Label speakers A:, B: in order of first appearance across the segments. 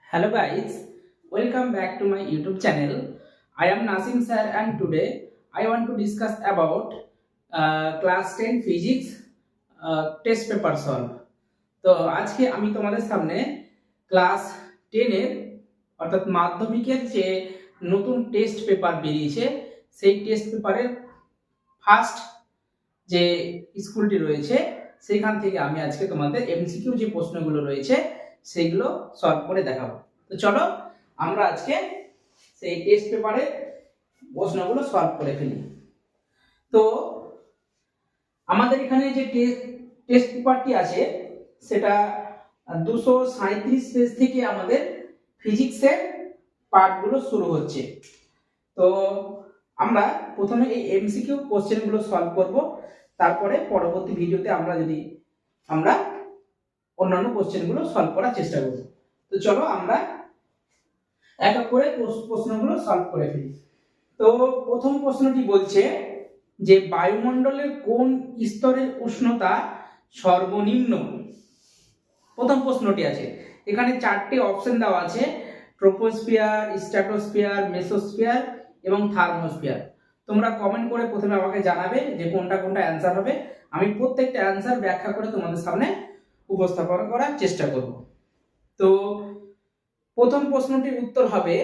A: Hello guys, welcome back to my YouTube channel. I am Nasim sir and today I want to discuss about class 10 physics test paper solve. তো আজকে আমি তোমাদের সামনে class 10 এর অর্থাৎ মাধ্যমিকের যে নতুন টেস্ট পেপার বেরিয়েছে সেই টেস্ট পেপারের ফার্স্ট যে স্কুলটি রয়েছে সেখান থেকে আমি আজকে তোমাদের এমসিকিউ যে প্রশ্নগুলো রয়েছে সেইগুলো সলভ করে দেখাবো। তো চলো আমরা আজকে সেই টেস্ট পেপারে প্রশ্নগুলো সলভ করে ফেলি। তো আমাদের এখানে যে টেস্ট পেপারটি আছে সেটা 237 পেজ থেকে আমাদের ফিজিক্সের পার্টগুলো শুরু হচ্ছে। তো আমরা প্রথমে এই এমসিকিউ কোশ্চেনগুলো সলভ করব, তারপরে পরবর্তী ভিডিওতে আমরা অন্যান্য কোশ্চেনগুলো সলভ করার চেষ্টা করব। তো চলো আমরা এক এক করে প্রশ্নগুলো সলভ করে ফেলি। তো প্রথম প্রশ্নটি বলছে যে বায়ুমণ্ডলের কোন স্তরের উষ্ণতা সর্বনিম্ন। প্রথম প্রশ্নটি আছে, এখানে চারটি অপশন দেওয়া আছে, ট্রপোস্ফিয়ার, স্ট্র্যাটোস্ফিয়ার, মেসোস্ফিয়ার এবং থার্মোস্ফিয়ার। তোমরা কমেন্ট করে প্রথমে আমাকে জানাবে যে কোনটা কোনটা অ্যান্সার হবে। আমি প্রত্যেকটা অ্যান্সার ব্যাখ্যা করে তোমাদের সামনে উপস্থাপন করার চেষ্টা করব। তো প্রথম প্রশ্নটির উত্তর হবে,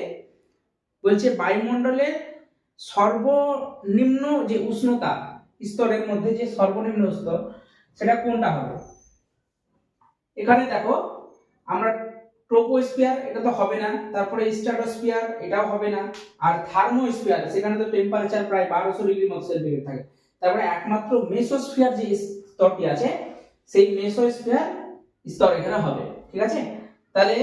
A: বলছে বায়ুমণ্ডলের সর্বনিম্ন যে উষ্ণতা স্তরের মধ্যে যে সর্বনিম্ন স্তর সেটা কোনটা হবে। এখানে দেখো আমরা ট্রপোস্ফিয়ার এটা তো হবে না, তারপরে স্ট্র্যাটোস্ফিয়ার এটাও হবে না, আর থার্মোস্ফিয়ার সেখানে তো টেম্পারেচার প্রায় 1200 ডিগ্রি মতো সেলসিয়াস থাকে। তারপরে একমাত্র মেসোস্ফিয়ার যে স্তরটি আছে সেই মেসোস্ফিয়ার স্তর এখানে হবে। ঠিক আছে, তাহলে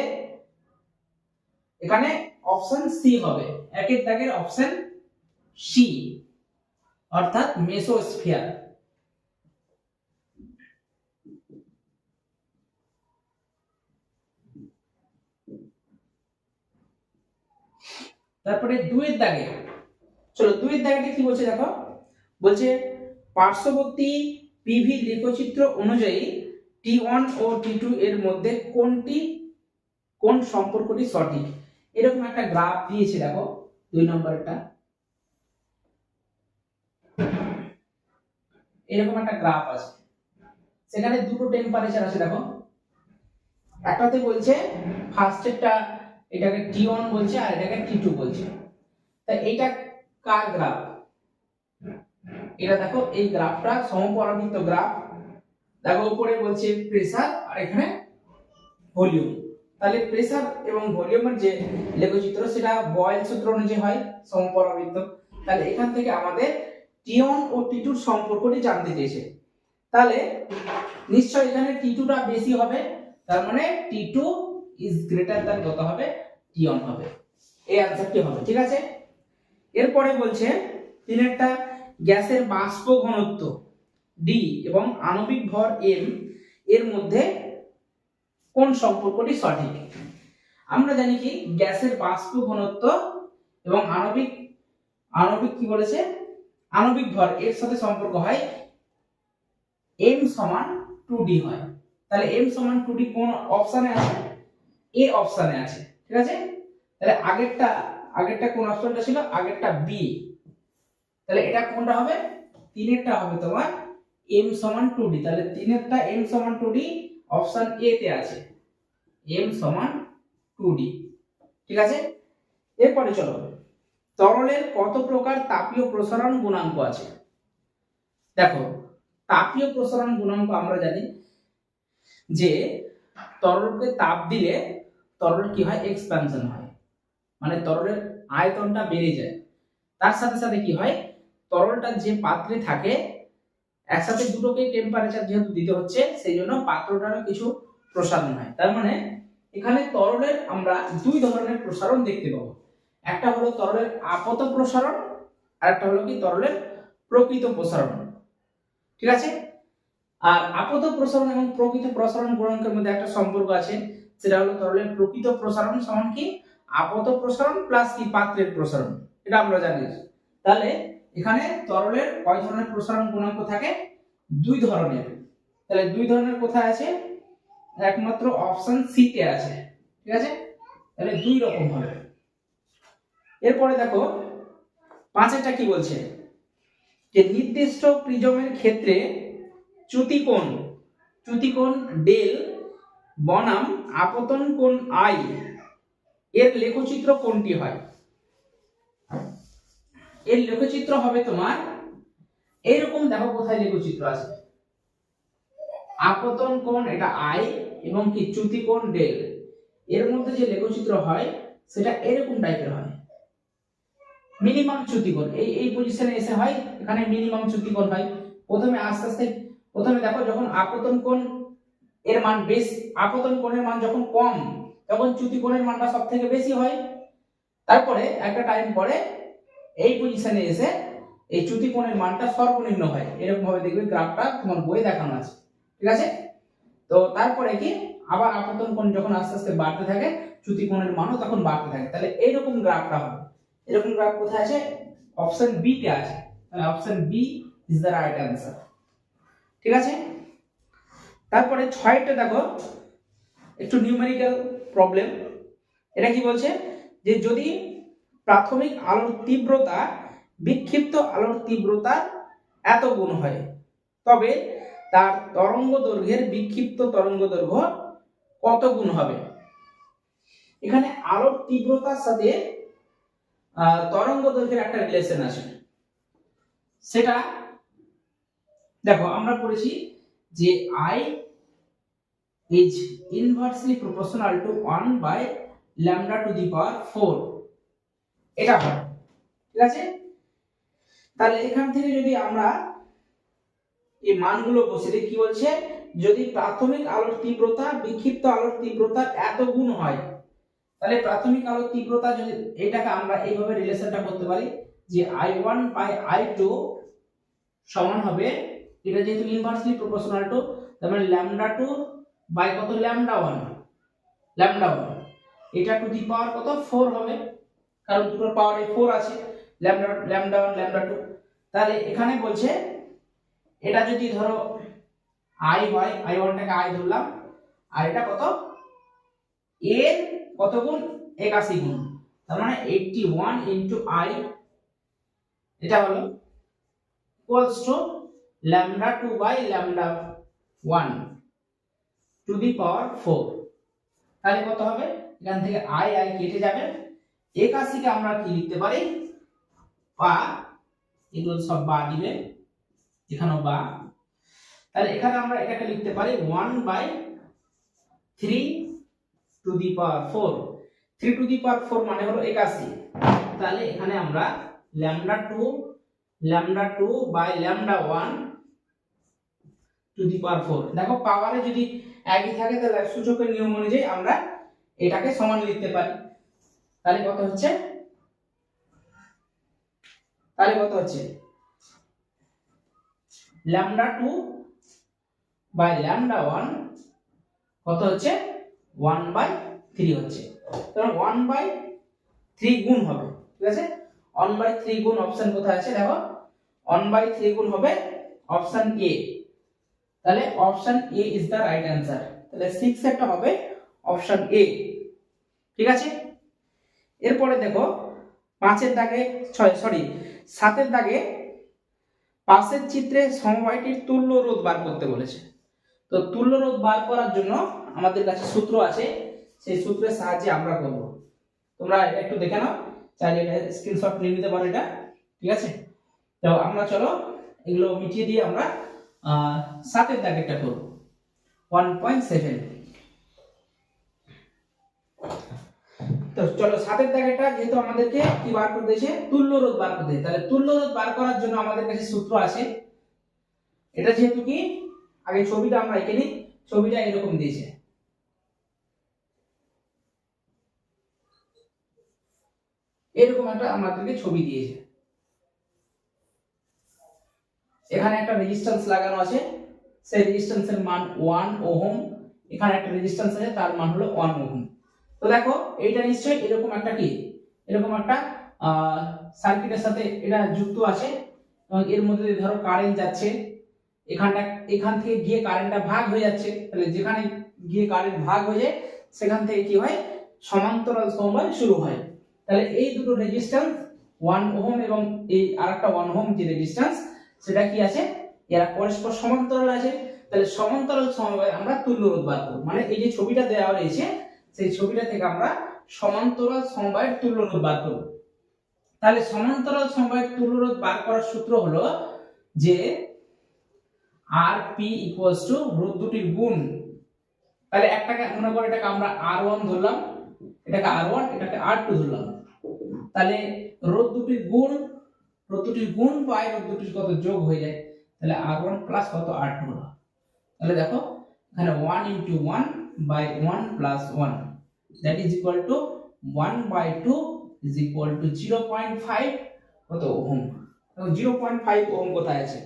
A: এখানে অপশন সি হবে, একের দাগের অপশন সি অর্থাৎ মেসোস্ফিয়ার। তারপরে দুইয়ের দাগে, চলো দুইয়ের দাগেটা কি বলছে দেখো, বলছে পার্শ্ববর্তী পিভি লেখচিত্র অনুযায়ী T1 ও T2 এর মধ্যে কোন সম্পর্কটি সঠিক। এরকম একটা গ্রাফ দিয়েছে দেখো, দুই নম্বরটা এরকম একটা গ্রাফ আছে, সেখানে দুটো টেম্পারেচার আছে দেখো, একটাতে বলছে ফার্স্টেরটা এটাকে T1 বলছে আর এটাকে T2 বলছে। তা এইটা কার গ্রাফ, এটা দেখো এই গ্রাফটা সমপরাবৃত্ত গ্রাফ। দেখো উপরে বলছে প্রেসার আর এখানে ভলিউম, তাহলে প্রেসার এবং ভলিউমের যে লেখচিত্র সেটা বয়েল সূত্র অনুযায়ী হয় সমপরাবৃত্ত। তাহলে এখান থেকে আমাদের T1 ও T2 এর সম্পর্কটি জানতে চেয়েছে, তাহলে নিশ্চয় এখানে T2 টা বেশি হবে, তার মানে T2 ইজ গ্রেটার দ্যান কত হবে, T1 হবে। এই অ্যানসারটি হবে। ঠিক আছে, এরপরে বলছে তিনেরটা গ্যাসের বাষ্প ঘনত্ব D এবং আণবিক ভর M এর মধ্যে কোন সম্পর্কটি সঠিক। আমরা জানি কি গ্যাসের বাষ্প ঘনত্ব এবং আণবিক কি বলেছে, আণবিক ভর এর সাথে সম্পর্ক হয় m সমান 2d হয়। তাহলে m সমান 2d কোন অপশনে আছে, এ অপশনে আছে। ঠিক আছে, তাহলে আগেরটা কোন অপশনটা ছিল, আগেরটা বি, তাহলে এটা কোনটা হবে, তিনেরটা হবে তোমার m সমান 2d। তাহলে তিনেরটা m সমান 2d অপশন এ তে আছে, m সমান 2d। ঠিক আছে, এরপরে চলো তরলের কত প্রকার তাপীয় প্রসারণ গুণাঙ্ক আছে। দেখো তাপীয় প্রসারণ গুণাঙ্ক আমরা জানি যে তরলকে তাপ দিলে তরল কি হয়, এক্সপ্যানশন হয়, মানে তরলের আয়তনটা বেড়ে যায়। তার সাথে সাথে কি হয়, তরলটা যে পাত্রে থাকে একসাথে দুটোকে টেম্পারেচার যেহেতু দিতে হচ্ছে সেই জন্য পাত্রটারও কিছু প্রসারণ হয়। তার মানে এখানে তরলের আমরা দুই ধরনের প্রসারণ দেখতে পাবো, একটা হলো তরলের আপত প্রসারণ আর একটা হলো কি তরলের প্রকৃত প্রসারণ। ঠিক আছে, আর আপত প্রসারণ এবং প্রকৃত প্রসারণ গুণাঙ্কের মধ্যে একটা সম্পর্ক আছে, সেটা হলো তরলের প্রকৃত প্রসারণ সমান কি আপত প্রসারণ প্লাস কি পাত্রের প্রসারণ, এটা আমরা জানি। তাহলে এখানে তরলের কয় ধরনের প্রসারণ গুণাঙ্ক থাকে, দুই ধরনের। তাহলে দুই ধরনের কোথায় আছে, একমাত্র অপশন সি তে আছে। ঠিক আছে, তাহলে দুই রকম হবে। এরপরে দেখো 5এরটা কি বলছে, যে নির্দিষ্ট প্রিজমের ক্ষেত্রে চ্যুতিকোণ ডেল বনাম আপতন কোণ আই এর লেখচিত্র কোনটি হয়? এর লেখচিত্র হবে তোমার এরকম, দেখো কোথায় লেখচিত্র আছে, আপতন কোণ এটা আই এবং কি চ্যুতিকোণ ডেল, এর মধ্যে যে লেখচিত্র হয় সেটা এরকম টাইপের হয়। মিনিমাম চ্যুতিকোণ এই পজিশনে এসে হয়, এখানে মিনিমাম চ্যুতিকোণ হয়। প্রথমে আস্তে আস্তে প্রথমে দেখো যখন আপতন কোণ এর মান বেশি, আপতন কোণের মান যখন কম তখন চ্যুতিকোণের মানটা সবথেকে বেশি হয়। তারপরে একটা টাইম পরে এই পজিশনে এসে এই চ্যুতিকোণের মানটা সর্বনিম্ন হয়, এরকম ভাবে দেখবে গ্রাফটা তোমার বইয়ে দেখানো আছে, ঠিক আছে। তো তারপরে কি আবার আপতন কোণ যখন আস্তে আস্তে বাড়তে থাকে চ্যুতিকোণের মানও তখন বাড়তে থাকে, তাহলে এইরকম গ্রাফটা হবে। এরকম গ্রাফ কোথায় আছে? অপশন বি তে আছে, তাহলে option B is the right answer, ঠিক আছে। তারপরে 6টা দেখো একটু নিউমেরিক্যাল প্রবলেম। এটা কি বলছে, যে যদি প্রাথমিক আলোর তীব্রতা বিক্ষিপ্ত আলোর তীব্রতার এত গুণ হয় তবে তার তরঙ্গ দৈর্ঘ্যের বিক্ষিপ্ত তরঙ্গ দৈর্ঘ্য কত গুণ হবে? এখানে আলোর তীব্রতার সাথে তরঙ্গ দৈর্ঘ্যের একটা রিলেশন আছে, সেটা দেখো আমরা পড়েছি যে I is inversely proportional to 1 by lambda to the power 4, এটা হয়, ঠিক আছে। তাহলে এখান থেকে যদি আমরা এই মানগুলো বসে দিই, কি বলছে, যদি প্রাথমিক আলোর তীব্রতা বিক্ষিপ্ত আলোর তীব্রতার এত গুণ হয়, তাহলে প্রাথমিক আলোর তীব্রতা যদি এটাকে আমরা এইভাবে রিলেশনটা করতে পারি যে I1 বাই I2 সমান হবে, এটা যেহেতু ইনভার্সলি প্রপোর্শনাল টু তার মানে ল্যামডা 2 বাই কত ল্যামডা 1, এটা টু দি পাওয়ার কত 4 হবে, কারণ দুটোর পাওয়ারে 4 আছে, ল্যামডা 1 ল্যামডা 2। তাহলে এখানে বলছে এটা যদি ধরো I হয়, I1 টাকে I ধরলাম, আর এটা কত এর কত গুণ 81 গুণ, তার মানে 81 ইনটু I, এটা হলো equals to lambda 2 by lambda 1 to the power 4। তাহলে কত হবে, এখান থেকে I কেটে যাবে, 81 কে আমরা কি লিখতে পারি, বা এগুলো সব বা দিবে, এখানেও বা, তাহলে এখানে আমরা এটাকে লিখতে পারি 1 by 3 to the power 4, 3 to the power 4 মানে হলো 81, তাহলে এখানে আমরা lambda 2 by lambda 1 to the power 4, দেখো পাওয়ারে যদি একই থাকে তাহলে সূচকের নিয়ম অনুযায়ী আমরা এটাকে সমান লিখতে পারি। তাহলে কত হচ্ছে, ল্যামডা 2 বাই ল্যামডা 1 কত হচ্ছে 1 বাই 3 হচ্ছে, তাহলে 1 বাই 3 গুণ হবে, ঠিক আছে। 1 বাই 3 গুণ অপশন কোথায় আছে, দেখো 1 বাই 3 গুণ হবে অপশন এ, তাহলে option A is the right answer, তাহলে 6 একটা হবে অপশন এ, ঠিক আছে। এরপরে দেখো 5 দাগে 7 দাগে পাশের চিত্রে সমবায়টির তুল্য রোধ বার করতে বলেছে। তো তুল্য রোধ বার করার জন্য আমাদের কাছে সূত্র আছে, সেই সূত্রের সাহায্যে আমরা করব। তোমরা এটা একটু দেখে নাও, চাইলে এটা স্ক্রিনশট নিয়ে নিতে পারো এটা, ঠিক আছে। তো আমরা চলো এগুলো মিটিয়ে দিয়ে আমরা 7 দাগেরটা করব 1.7। তো চলো 7 দাগেরটা যেহেতু আমাদেরকে কি বার করতে দিয়েছে, তুল্য রোধ বার করতে, তাহলে তুল্য রোধ বার করার জন্য আমাদের কাছে সূত্র আছে। এটা যেহেতু কি আগে ছবিটা আমরা এঁকে নিই, ছবিটা এরকম দিয়েছে, এরকম একটা আমাদেরকে ছবি দিয়েছে, এখানে একটা রেজিস্ট্যান্স লাগানো আছে, সেই রেজিস্ট্যান্সের মান 1 ওহম, এখানে একটা রেজিস্ট্যান্স আছে তার মান হলো 1 ওহম। তো দেখো এইটা নিশ্চয়ই এরকম একটা কি, এরকম একটা সার্কিটের সাথে এটা যুক্ত আছে, এবং এর মধ্যে ধরো কারেন্ট যাচ্ছে, এখান থেকে গিয়ে কারেন্টটা ভাগ হয়ে যাচ্ছে, তাহলে যেখানে গিয়ে কারেন্ট ভাগ হয়ে যায় সেখান থেকে কি হয় সমান্তরাল সমবায় শুরু হয়। তাহলে এই দুটো রেজিস্ট্যান্স 1 ওহম এবং এই আরেকটা 1 ওহম যে রেজিস্ট্যান্স সেটা কি আছে, এরা পরস্পর সমান্তরাল আছে। তাহলে সমান্তরাল সমবায় আমরা তুল্য রোধ বার করব, মানে এই যে ছবিটা দেওয়া রয়েছে সেই ছবিটা থেকে আমরা সমান্তরাল সমবায়ের তুল্য রোধ বার করব। তাহলে সমান্তরাল সমবায়ের তুল্য রোধ বার করার সূত্র হলো যে Rp রোধ দুটির গুণ। তাহলে একটাকে মনে করো এটাকে আমরা R1 ধরলাম, এটাকে R1, এটাকে R2 ধরলাম। তাহলে রোধ দুটির গুণ পাই, রোধ দুটির কত যোগ হয়ে যায়, তাহলে R1 প্লাস কত R2 হলো। তাহলে দেখো এখানে 1 * 1 / 1 + 1 that is equal to 1/2 is equal to 0.5 কত ওহম। 0.5 ওহম কোথায় আছে,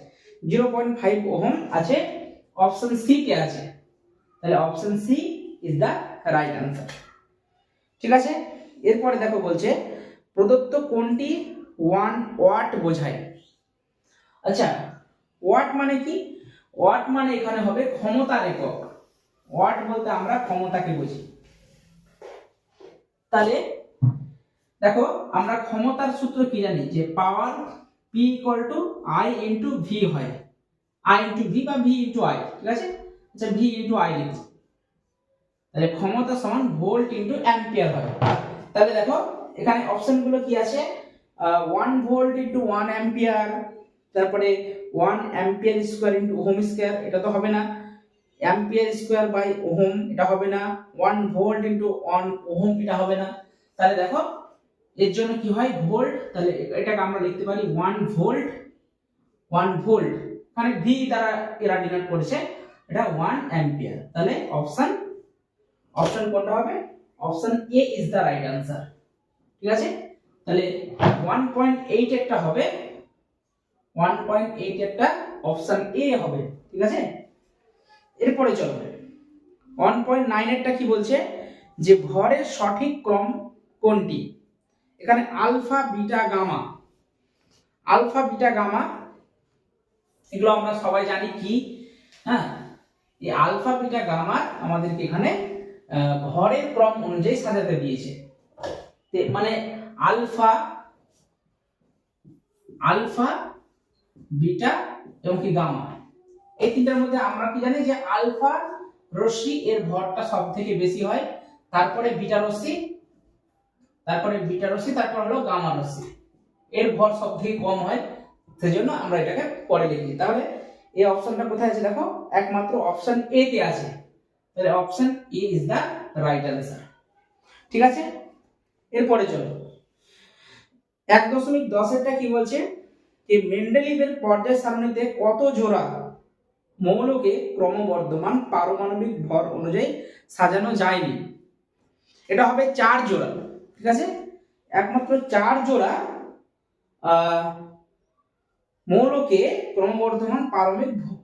A: 0.5 ওহম আছে অপশন সি তে আছে। তাহলে option C is the right answer. ঠিক আছে, এরপরে দেখো বলছে প্রদত্ত কোণটি 1 ওয়াট বোঝায়। আচ্ছা, ওয়াট মানে কি? ওয়াট মানে এখানে হবে ক্ষমতার একক। ওয়াট বলতে আমরা ক্ষমতাকে বুঝি। তাহলে দেখো আমরা ক্ষমতার সূত্র কি জানি, যে পাওয়ার P = I * V হয়। I * V বা V * I, ঠিক আছে? আচ্ছা, V * I লিখছি। তাহলে ক্ষমতা সমান ভোল্ট * অ্যাম্পিয়ার হয়। তাহলে দেখো এখানে অপশনগুলো কি আছে, 1 ভোল্ট * 1 অ্যাম্পিয়ার, তারপরে 1 অ্যাম্পিয়ার স্কয়ার * ওহম স্কয়ার, এটা তো হবে না। অ্যাম্পিয়ার স্কয়ার বাই ওহম, এটা হবে না। 1 ভোল্ট * 1 ওহম, এটা হবে না। তাহলে দেখো এর জন্য কি হয়, ভোল্ট। তাহলে এটাকে আমরা লিখতে পারি 1 ভোল্ট, এখানে ভি দ্বারা এরা ডিনোট করেছে, এটা 1 অ্যাম্পিয়ার। তাহলে অপশন কোনটা হবে? Option A is the right answer. ঠিক আছে, তাহলে 1.8 একটা হবে, 1.8 একটা অপশন এ হবে। ঠিক আছে, এরপরে চলো 1.9 একটা কি বলছে, যে ভরের সঠিক ক্রম কোনটি? এখানে আলফা বিটা গামা, এগুলো আমরা সবাই জানি কি। হ্যাঁ, এই আলফা বিটা গামা আমাদেরকে এখানে ভরের ক্রম অনুযায়ী সাজাতে দিয়েছে। মানে আলফা বিটা এবং কি গামা, এই তিনটার মধ্যে আমরা কি জানি যে আলফা রশ্মি এর ভরটা সবথেকে বেশি হয়, তারপরে বিটা রশ্মি, তারপর হলো গামা রশ্মি, এর ভর সবথেকে কম হয়, সেজন্য আমরা এটাকে পরে লিখেছি। তাহলে এই অপশনটা কোথায় আছে দেখো, একমাত্র অপশন এ তে আছে। তাহলে option A is the right answer. ঠিক আছে, এরপরে চলো 1.10 এরটা কি বলছে, যে মেন্ডেলিভের পর্যায় সারণীতে কত জোড়া মৌলকে ক্রমবর্ধমান পারমাণবিক ভর অনুযায়ী সাজানো যায়নি? এটা হবে 4 জোড়া। ঠিক আছে, একমাত্র 4 জোড়া মৌলকে ক্রমবর্ধমান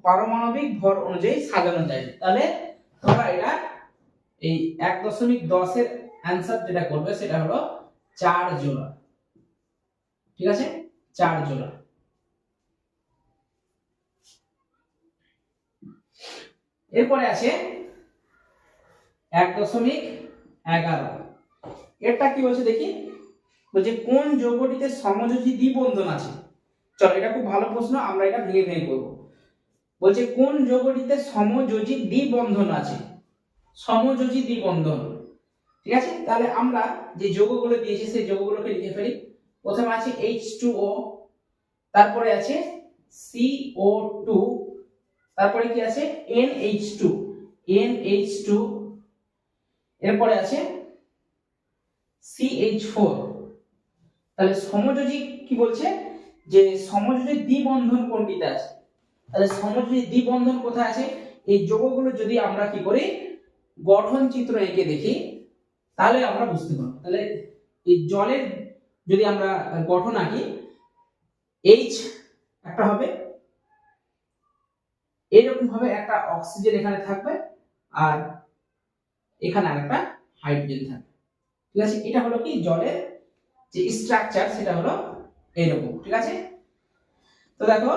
A: পারমাণবিক ভর অনুযায়ী সাজানো যায়। তাহলে তোমরা এটা এই 1.10 এর অ্যানসার যেটা করবে সেটা হলো 4 জোড়া। ঠিক আছে, 4 জোড়া। এরপরে আছে 1.11, এটা কি বলছে দেখি, বলছে কোন যৌগটিতে সমযোজী দ্বিবন্ধন আছে। চলো এটা খুব ভালো প্রশ্ন, আমরা এটা ভেঙে ভেঙে করব। বলছে কোন যৌগটিতে সমযোজী দ্বিবন্ধন আছে, সমযোজী দ্বিবন্ধন। ঠিক আছে, তাহলে আমরা যে যৌগগুলো দিয়েছি সেই যৌগগুলোকে লিখে ফেলি। প্রথমে আছে H2O, তারপরে আছে CO2, তারপরে কি আছে NH2, এরপরে আছে CH4। তাহলে সমযোজী কি বলছে, যে সমযোজী দ্বিবন্ধন কোনটিতে আছে? তাহলে সমযোজী দ্বিবন্ধন কোথায় আছে? এই যৌগগুলো যদি আমরা কি করি, গঠন চিত্র এঁকে দেখি, তাহলে আমরা বুঝতে পারবো। তাহলে এই জলের যদি আমরা গঠন আঁকি, H একটা হবে, এরকম ভাবে একটা অক্সিজেন এখানে থাকবে, আর এখানে আরেকটা হাইড্রোজেন থাকবে। ঠিক আছে, এটা হলো কি জলের যে স্ট্রাকচার, সেটা হলো এরকম। ঠিক আছে, তো দেখো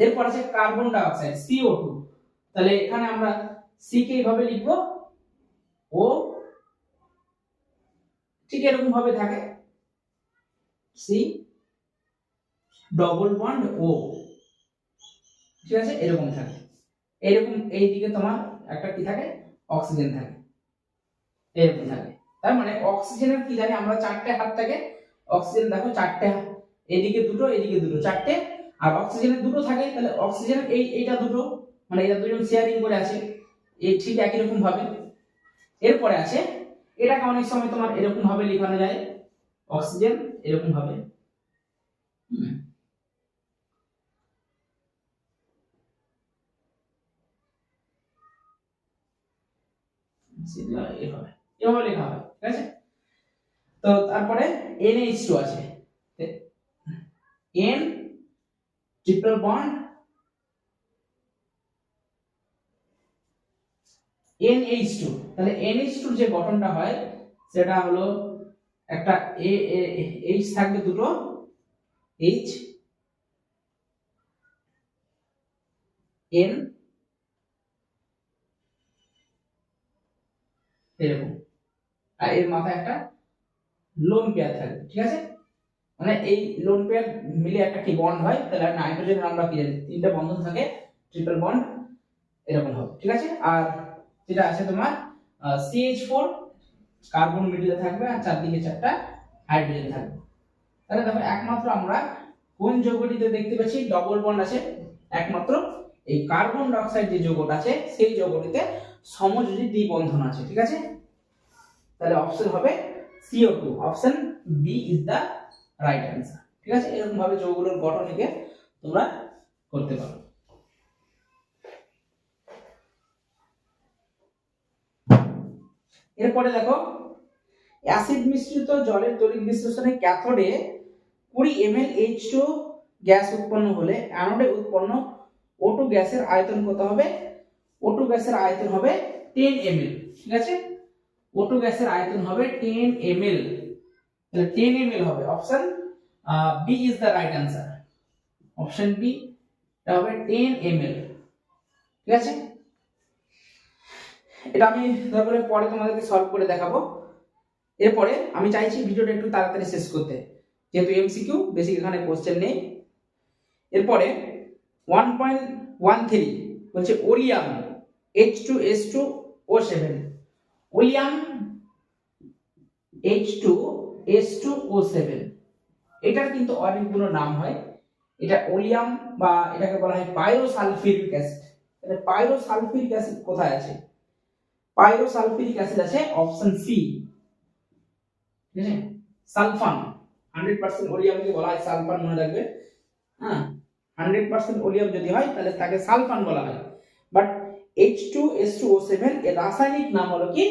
A: এরপর আছে কার্বন ডাই অক্সাইড CO2। তাহলে এখানে আমরা C কে এইভাবে লিখবো, O ঠিক এরকম ভাবে থাকে সি ডবল বন্ড ও, ঠিক আছে, এরকম থাকে। এরকম এইদিকে তোমার একটা কি থাকে, অক্সিজেন থাকে, এরকম থাকে। তার মানে অক্সিজেনের কি জানি আমরা চারটে হাত থাকে, অক্সিজেন দেখো চারটে হাত, এদিকে দুটো এদিকে দুটো, চারটে। আর অক্সিজেনের দুটো থাকে, তাহলে অক্সিজেনের এইটা দুটো, মানে এটা দুজন শেয়ারিং করে আছে, এই ঠিক একই রকম ভাবে। এরপরে আছে এটাকে অনেক সময় তোমার এরকম ভাবে লেখানো যায়, অক্সিজেন এরকম ভাবে, এভাবে লেখা হয়, ঠিক আছে। তো তারপরে NH2 আছে, N ট্রিপল বন্ড NH2, তাহলে NH2 যে গঠনটা হয় সেটা হলো একটা H থাকবে দুটো, H N এরকম, আর এর মাথায় একটা লোন পেয়ার থাকবে, ঠিক আছে। মানে এই লোন পেয়ার মিলে একটা কি বন্ড হয়, তাহলে নাইট্রোজেনের আমরা কি জানি তিনটা বন্ধন থাকে, ট্রিপল বন্ড এরকম হবে, ঠিক আছে। আর যেটা আছে তোমার CH4 কার্বন মিডলে থাকবে, আর চারদিকে চারটা হাইড্রোজেন থাকবে। তাহলে দেখো একমাত্র আমরা কোন যৌগটিতে দেখতে পাচ্ছি ডবল বন্ড আছে, একমাত্র এই কার্বন ডাই অক্সাইড যে যৌগটা আছে সেই যৌগটিতে সমযোজী দ্বিবন্ধন আছে, ঠিক আছে। তাহলে অপশন হবে CO2, option B is the right answer, ঠিক আছে। এরকম ভাবে যৌগগুলোর গঠন লিখে তোমরা করতে পারো। এরপরে দেখো অ্যাসিড মিশ্রিত জলের তড়িৎ বিশ্লেষণে ক্যাথোডে 20 ml H2 গ্যাস উৎপন্ন হলে অ্যানোডে উৎপন্ন O2 গ্যাসের আয়তন কত হবে? O2 গ্যাসের আয়তন হবে 10 ml, ঠিক আছে। O2 গ্যাসের আয়তন হবে 10 ml, তাহলে 10 ml হবে, option B is the right answer, option B এটা হবে 10 ml, ঠিক আছে। এটা আমি তারপরে পরে তোমাদেরকে সলভ করে দেখাবো। এরপরে আমি চাইছি ভিডিওটা একটু তাড়াতাড়ি শেষ করতে, যেহেতু এমসিকিউ বেশি এখানে কোশ্চেন নেই। এরপরে 1.13 বলছে ওলিয়াম H2S2O7, ওলিয়াম H2S2O7 এটার কিন্তু অনেকগুলো নাম হয়। এটা ওলিয়াম বা এটাকে বলা হয় পাইরোসালফিউরিক অ্যাসিড। তাহলে পাইরোসালফিউরিক অ্যাসিড কোথায় আছে? পাইরোসালফিউরিক অ্যাসিড আছে অপশন সি, ঠিক আছে, সালফান। 100% ওলিয়ামকে বলা হয় সালফান, মনে রাখবে, হ্যাঁ। 100% ওলিয়াম যদি হয় তাহলে তাকে সালফান বলা হয়, বাট H2S2O7 এর রাসায়নিক নাম হলো কি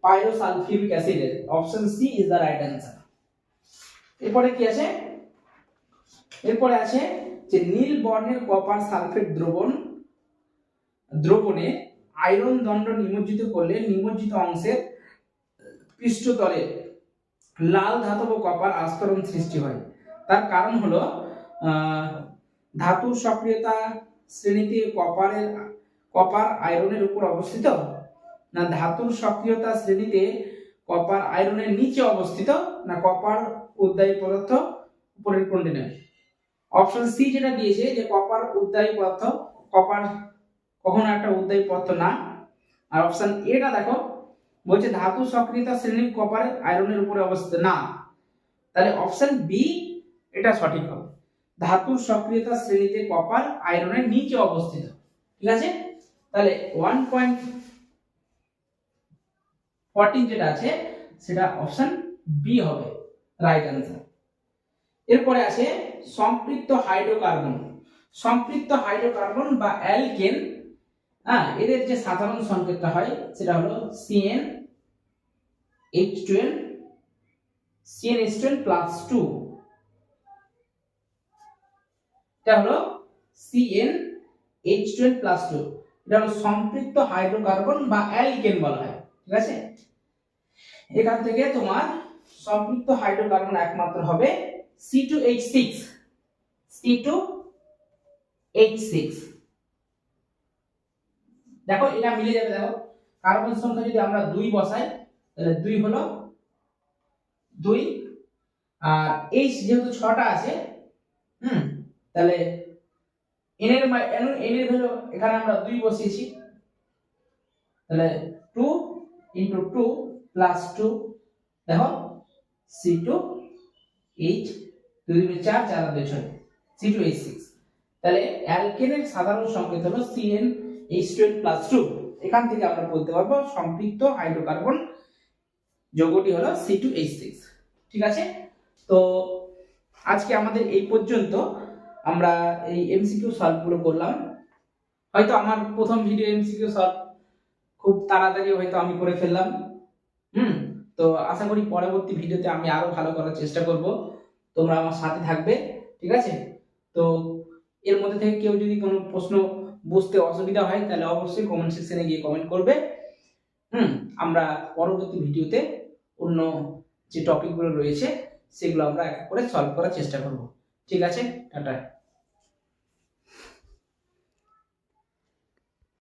A: pyrosulphuric acid, option C is the right answer. এরপরে কি আছে? এরপরে আছে যে নীল বর্ণের কপার সালফেট দ্রবণে আয়রন দণ্ড নিমজ্জিত করলে নিমজ্জিত অংশের পৃষ্ঠতলে লাল ধাতব কপার আস্তরণ সৃষ্টি হয়। তার কারণ হলো ধাতুর সক্রিয়তা শ্রেণীতে কপার আয়রনের উপর অবস্থিত, না ধাতুর সক্রিয়তা শ্রেণীতে কপার আয়রনের নিচে অবস্থিত, না কপার উদ্বায়ী পদার্থ উপরের কোনটি নয়। অপশন সি যেটা দিয়েছে যে কপার উদ্বায়ী পদার্থ, কপার কখনো একটা উদ্বায়ী পদার্থ না। আর অপশন এটা দেখো বলছে ধাতু সক্রিয়তা শ্রেণীর কপার আয়রনের উপরে অবস্থিত না, তাহলে অপশন বি এটা সঠিক হবে, ধাতুর সক্রিয়তা শ্রেণীতে কপার আয়রনের নিচে অবস্থিত, ঠিক আছে। তাহলে 1.14 যেটা আছে সেটা অপশন বি হবে রাইট অ্যান্সার। এরপরে আছে সম্পৃক্ত হাইড্রোকার্বন বা অ্যালকেন, হ্যাঁ, এদের যে সাধারণ সংকেতটা হয় সেটা হলো CnH12+2, এটা হলো CnH12+2, এটা হলো সম্পৃক্ত হাইড্রোকার্বন বা অ্যালকেন বলা হয়, ঠিক আছে। এখান থেকে তোমার সম্পৃক্ত হাইড্রোকার্বন একমাত্র হবে C2H6, দেখো এটা মিলে যাবে। দেখো কার্বন সংখ্যা যদি আমরা 2 বসাই তাহলে 2 হলো 2 আর এইচ যেহেতু 6টা আছে তাহলে n এর ভ্যালু এখানে আমরা 2 বসিয়েছি, তাহলে 2 * 2 + 2 দেখো C2H 2 × 4 4 × 2 6 C2H6। তাহলে অ্যালকেনের সাধারণ সংকেত হলো CnH2n + 2। এখান থেকে আমরা বলতে পারবো সম্পৃক্ত হাইড্রোকার্বন যৌগটি হলো C2H6। ঠিক আছে, তো আজকে আমাদের এই পর্যন্ত। আমরা এই এমসিকিউ সলভ গুলো করলাম। হয়তো আমার প্রথম ভিডিও এমসিকিউ সলভ খুব তাড়াতাড়ি হয়তো আমি করে ফেললাম। তো আশা করি পরবর্তী ভিডিওতে আমি আরো ভালো করার চেষ্টা করব, তোমরা আমার সাথে থাকবে। ঠিক আছে, তো এর মধ্যে থেকে কেউ যদি কোনো প্রশ্ন বুঝতে অসুবিধা হয় তাহলে অবশ্যই কমেন্ট সেকশনে গিয়ে কমেন্ট করবে। আমরা পরবর্তী ভিডিওতে অন্য যে টপিকগুলো রয়েছে সেগুলো আমরা এক এক করে সলভ করার চেষ্টা করব। ঠিক আছে, টাটা।